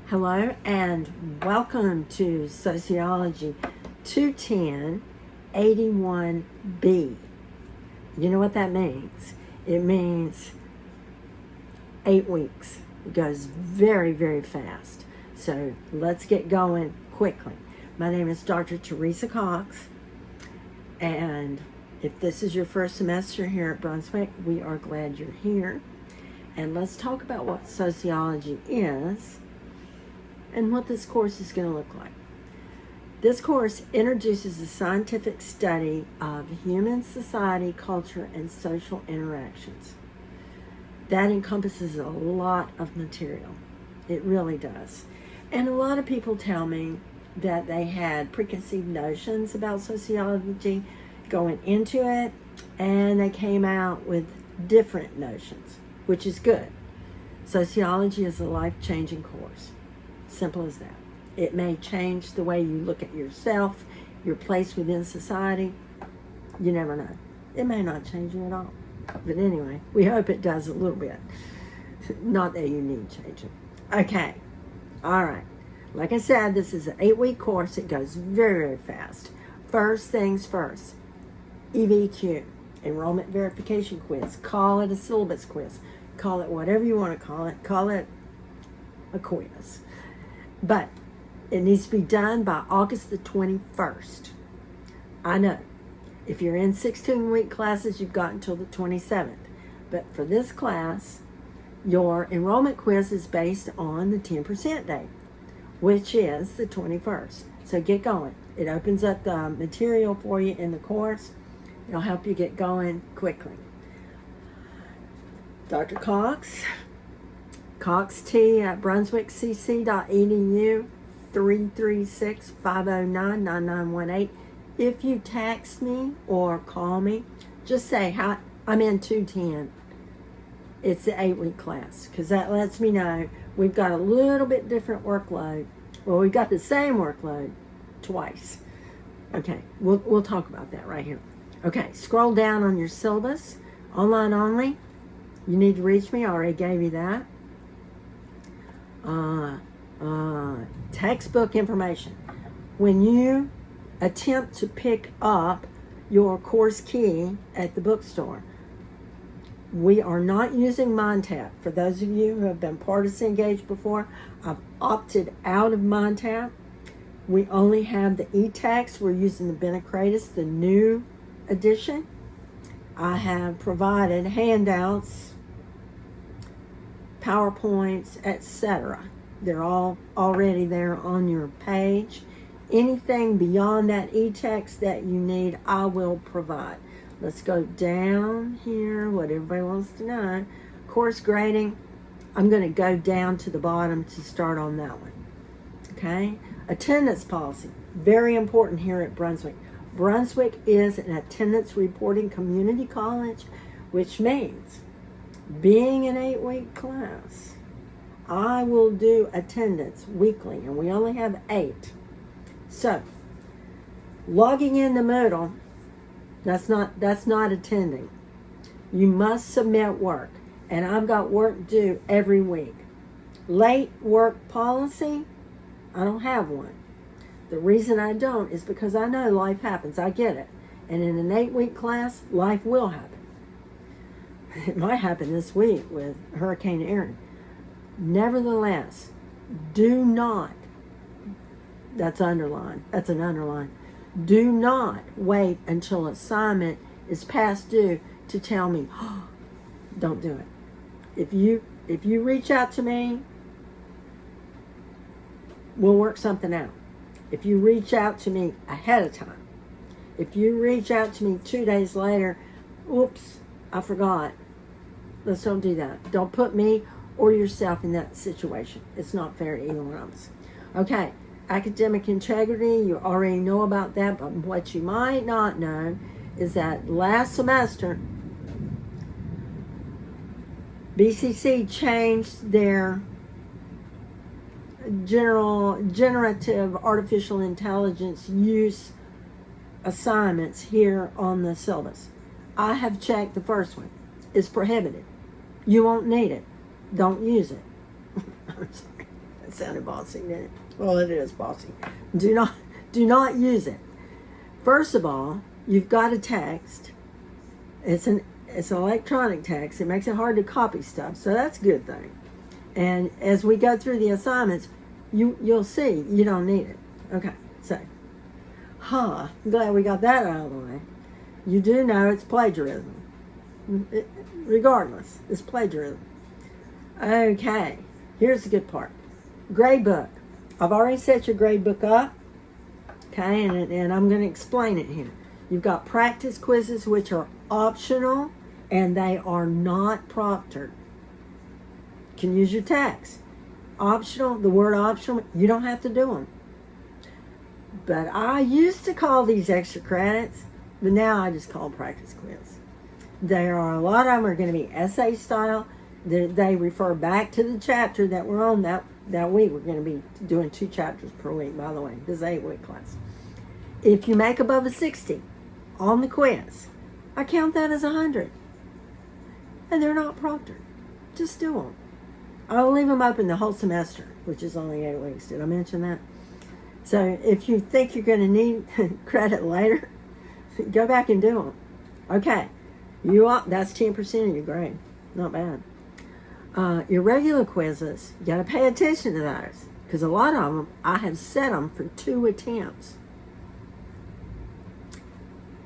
Hello and welcome to Sociology 210-81B. You know what that means? It means 8 weeks. It goes very, very fast. So let's get going quickly. My name is Dr. Teresa Cox, and if this is your first semester here at Brunswick, we are glad you're here. And let's talk about what sociology is and what this course is going to look like. This course introduces the scientific study of human society, culture, and social interactions. That encompasses a lot of material. It really does. And a lot of people tell me that they had preconceived notions about sociology going into it, and they came out with different notions, which is good. Sociology is a life-changing course. Simple as that. It may change the way you look at yourself, your place within society. You never know. It may not change you at all. But anyway, we hope it does a little bit. Not that you need changing. Okay. All right. Like I said, this is an 8-week course. It goes very, very fast. First things first. EVQ, Enrollment Verification Quiz. Call it a syllabus quiz. Call it whatever you want to call it. Call it a quiz. But it needs to be done by August the 21st. I know. If you're in 16-week classes, you've got until the 27th. But for this class, your enrollment quiz is based on the 10% date, which is the 21st. So get going. It opens up the material for you in the course. It'll help you get going quickly. Dr. Cox, CoxT at brunswickcc.edu, 336-509-9918. If you text me or call me, just say, hi, I'm in 210. It's the 8-week class, because that lets me know we've got a little bit different workload. Well, we've got the same workload twice. Okay, we'll talk about that right here. Okay, scroll down on your syllabus, online only. You need to reach me, I already gave you that. Textbook information. When you attempt to pick up your course key at the bookstore, we are not using MindTap. For those of you who have been partisan engaged before, I've opted out of MindTap. We only have the e-text. We're using the Benecratus, the new edition. I have provided handouts, PowerPoints, etc. They're all already there on your page. Anything beyond that e-text that you need, I will provide. Let's go down here, what everybody wants to know. Course grading, I'm going to go down to the bottom to start on that one. Okay? Attendance policy, very important here at Brunswick. Brunswick is an attendance reporting community college, which means being an 8-week class, I will do attendance weekly, and we only have 8. So, logging in the Moodle, that's not attending. You must submit work, and I've got work due every week. Late work policy, I don't have one. The reason I don't is because I know life happens. I get it. And in an 8-week class, life will happen. It might happen this week with Hurricane Erin. Nevertheless, do not, that's underlined, that's an underline, do not wait until assignment is past due to tell me, oh, don't do it. If you reach out to me, we'll work something out. If you reach out to me ahead of time, if you reach out to me 2 days later, oops, I forgot. Let's don't do that. Don't put me or yourself in that situation. It's not fair to either one of us. Okay, academic integrity, you already know about that, but what you might not know is that last semester, BCC changed their generative artificial intelligence use assignments here on the syllabus. I have checked the first one. It's prohibited. You won't need it. Don't use it. I'm sorry. That sounded bossy, didn't it? Well, it is bossy. Do not use it. First of all, you've got a text. It's an electronic text. It makes it hard to copy stuff, so that's a good thing. And as we go through the assignments, you'll see you don't need it. Okay, so, I'm glad we got that out of the way. You do know it's plagiarism. Regardless, it's plagiarism. Okay, here's the good part. Grade book. I've already set your grade book up. Okay, and I'm going to explain it here. You've got practice quizzes, which are optional, and they are not proctored. You can use your text. Optional, the word optional, you don't have to do them. But I used to call these extra credits, but now I just call them practice quiz. There are a lot of them are going to be essay style. They refer back to the chapter that we're on that week. We're going to be doing 2 chapters per week, by the way. This is an 8-week class. If you make above a 60 on the quiz, I count that as 100. And they're not proctored. Just do them. I'll leave them open the whole semester, which is only 8 weeks. Did I mention that? So if you think you're going to need credit later, go back and do them. Okay. That's 10% of your grade. Not bad. Your regular quizzes, you got to pay attention to those, because a lot of them, I have set them for 2 attempts.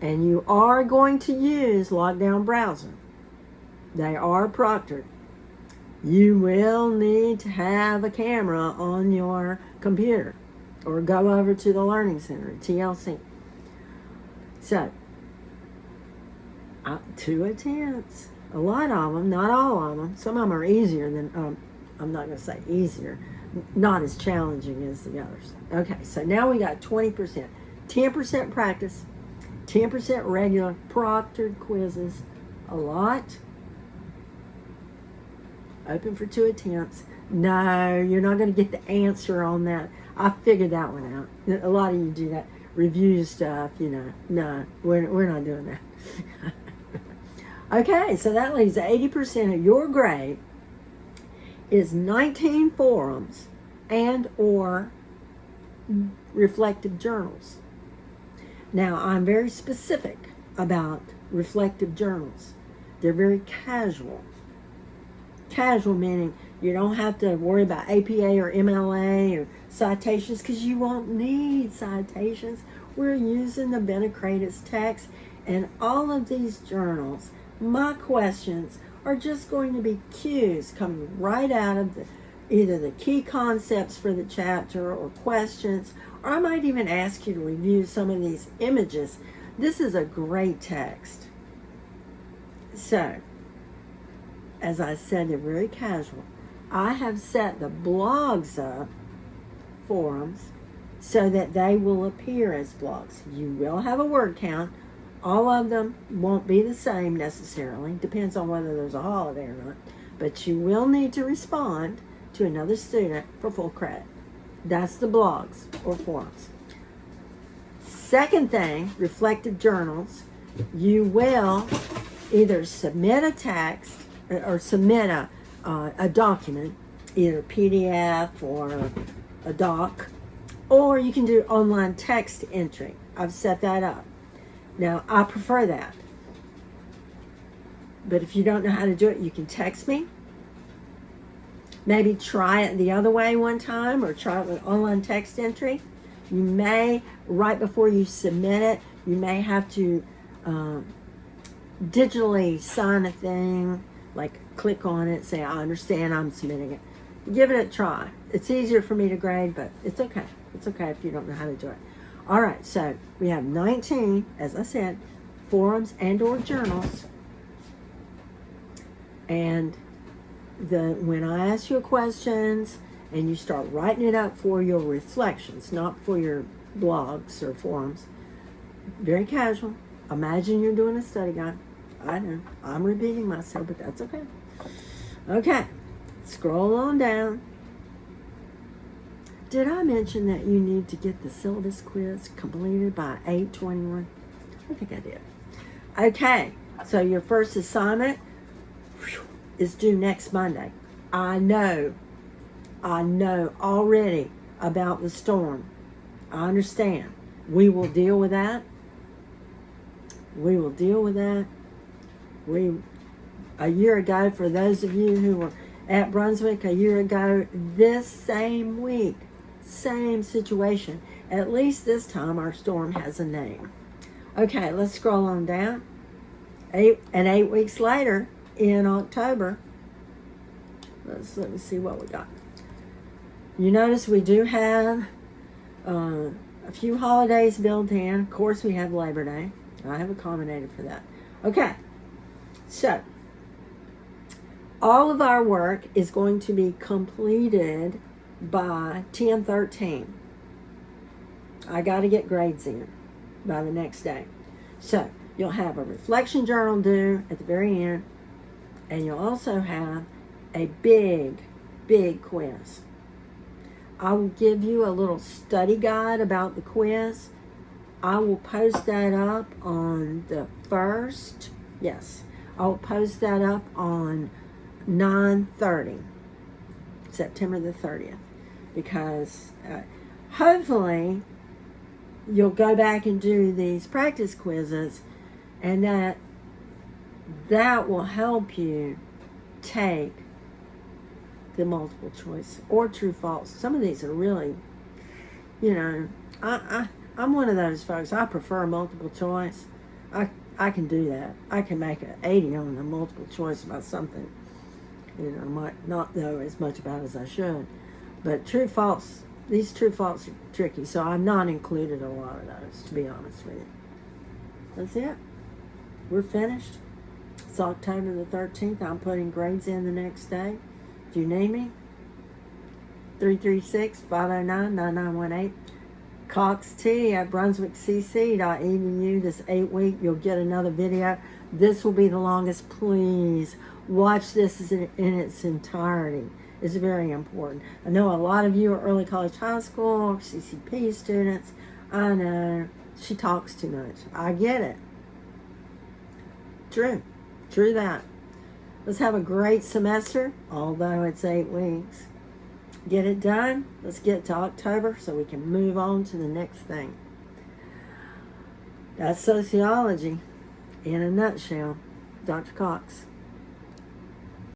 And you are going to use lockdown browser. They are proctored. You will need to have a camera on your computer or go over to the Learning Center, TLC. So, 2 attempts. A lot of them, not all of them. Some of them are easier than, I'm not going to say easier, not as challenging as the others. Okay, so now we got 20%. 10% practice, 10% regular proctored quizzes, a lot. Open for 2 attempts. No, you're not going to get the answer on that. I figured that one out. A lot of you do that. Review stuff, No, we're not doing that. Okay, so that leaves 80% of your grade is 19 forums and or reflective journals. Now, I'm very specific about reflective journals. They're very casual. Casual meaning you don't have to worry about APA or MLA or citations, because you won't need citations. We're using the Benecratus text, and all of these journals, my questions are just going to be cues coming right out of either the key concepts for the chapter or questions, or I might even ask you to review some of these images. This is a great text. So, as I said, they're very casual. I have set the blogs up, forums, so that they will appear as blogs. You will have a word count. All of them won't be the same necessarily. Depends on whether there's a holiday or not. But you will need to respond to another student for full credit. That's the blogs or forums. Second thing, reflective journals. You will either submit a text or submit a document, either PDF or a doc, or you can do online text entry. I've set that up. Now, I prefer that. But if you don't know how to do it, you can text me. Maybe try it the other way one time, or try it with online text entry. You may, right before you submit it, you may have to digitally sign a thing, like click on it, say, I understand I'm submitting it. Give it a try. It's easier for me to grade, but it's okay. It's okay if you don't know how to do it. All right, so we have 19, as I said, forums and or journals. And when I ask you questions and you start writing it up for your reflections, not for your blogs or forums, very casual. Imagine you're doing a study guide. I know, I'm repeating myself, but that's okay. Okay, scroll on down. Did I mention that you need to get the syllabus quiz completed by 8/21? I think I did. Okay, so your first assignment is due next Monday. I know I know already about the storm. I understand. We will deal with that. We will deal with that. A year ago, for those of you who were at Brunswick a year ago, this same week, same situation. At least this time our storm has a name. Okay, let's scroll on down. 8 weeks later, in October, let me see what we got. You notice we do have a few holidays built in. Of course, we have Labor Day. I have accommodated for that. Okay, so all of our work is going to be completed by 10/13. I got to get grades in by the next day. So you'll have a reflection journal due at the very end, and you'll also have a big quiz. I will give you a little study guide about the quiz. I will post that up on the 1st. Yes, I will post that up on 9/30, September the 30th, because hopefully you'll go back and do these practice quizzes, and that will help you take the multiple choice or true false. Some of these are really, I'm one of those folks. I prefer multiple choice. I can do that. I can make an 80 on the multiple choice about something. I might not know as much about as I should. But true false, these true false are tricky, so I've not included a lot of those, to be honest with you. That's it. We're finished. It's October the 13th. I'm putting grades in the next day. If you need me, 336-509-9918. CoxT at brunswickcc.edu. This 8 week, you'll get another video. This will be the longest. Please watch this in its entirety. It's very important. I know a lot of you are early college, high school, CCP students. I know she talks too much. I get it. True that. Let's have a great semester, although it's 8 weeks. Get it done. Let's get to October so we can move on to the next thing. That's sociology in a nutshell. Dr. Cox.